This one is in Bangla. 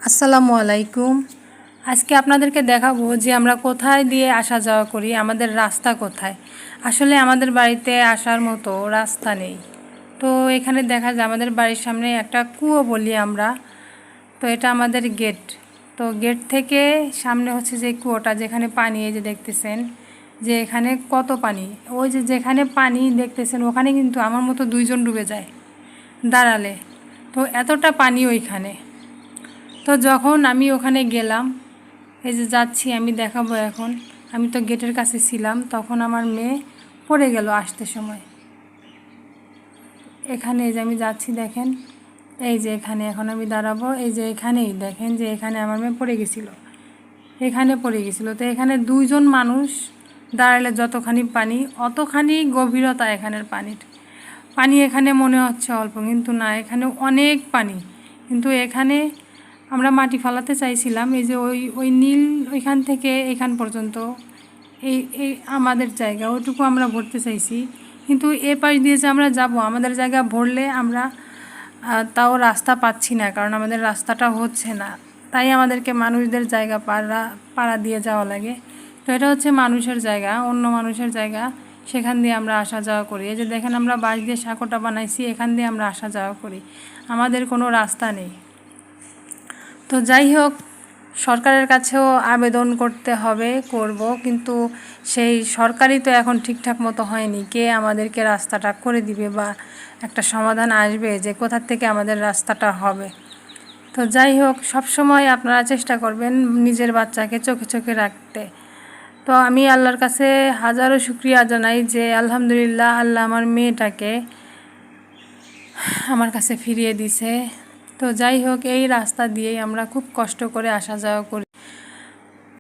আসসালামু আলাইকুম। আজকে আপনাদেরকে দেখাবো যে আমরা কোথায় দিয়ে আসা যাওয়া করি, আমাদের রাস্তা কোথায়। আসলে আমাদের বাড়িতে আসার মতো রাস্তা নেই। তো এখানে দেখা যায় আমাদের বাড়ির সামনে একটা কুয়ো বলি আমরা। তো এটা আমাদের গেট। তো গেট থেকে সামনে হচ্ছে যে কুয়োটা, যেখানে পানি এই যে দেখতেছেন যে এখানে কত পানি। ওই যে যেখানে পানি দেখতেছেন ওখানে কিন্তু আমার মতো দুইজন ডুবে যায় দাঁড়ালে। তো এতটা পানি ওইখানে। তো যখন আমি ওখানে গেলাম, এই যে যাচ্ছি আমি দেখাবো এখন। আমি তো গেটের কাছে ছিলাম, তখন আমার মেয়ে পড়ে গেল আসতে সময়। এখানে এই যে আমি যাচ্ছি দেখেন, এই যে এখানে এখন আমি দাঁড়াবো, এই যে এখানেই দেখেন যে এখানে আমার মেয়ে পড়ে গেছিলো, এখানে পড়ে গেছিলো। তো এখানে দুইজন মানুষ দাঁড়ালে যতখানি পানি অতখানি গভীরতা এখানের পানির। পানি এখানে মনে হচ্ছে অল্প, কিন্তু না, এখানে অনেক পানি। কিন্তু এখানে আমরা মাটি ফালাতে চাইছিলাম, এই যে ওই ওই নীল ওইখান থেকে এখান পর্যন্ত এই এই আমাদের জায়গা ওইটুকু আমরা ভরতে চাইছি। কিন্তু এ পাশ দিয়ে যে আমরা যাব, আমাদের জায়গা ভরলে আমরা তাও রাস্তা পাচ্ছি না, কারণ আমাদের রাস্তাটা হচ্ছে না। তাই আমাদেরকে মানুষদের জায়গা পাড়া দিয়ে যাওয়া লাগে। তো এটা হচ্ছে মানুষের জায়গা, অন্য মানুষের জায়গা, সেখান দিয়ে আমরা আসা যাওয়া করি। এই যে দেখেন আমরা বাঁশ দিয়ে সাঁকোটা বানাইছি, এখান দিয়ে আমরা আসা যাওয়া করি, আমাদের কোনো রাস্তা নেই। তো যাই হোক, সরকারের কাছেও আবেদন করতে হবে, করব, কিন্তু সেই সরকারই তো এখন ঠিকঠাক মতো হয়নি। কে আমাদেরকে রাস্তাটা করে দিবে বা একটা সমাধান আসবে যে কোথার থেকে আমাদের রাস্তাটা হবে। তো যাই হোক, সব সময় আপনারা চেষ্টা করবেন নিজের বাচ্চাকে চোখে চোখে রাখতে। তো আমি আল্লাহর কাছে হাজারো শুকরিয়া জানাই যে আলহামদুলিল্লাহ, আল্লাহ আমার মেয়েটাকে আমার কাছে ফিরিয়ে দিছে। তো যাই হোক, এই রাস্তা দিয়েই আমরা খুব কষ্ট করে আসা যাওয়া করি।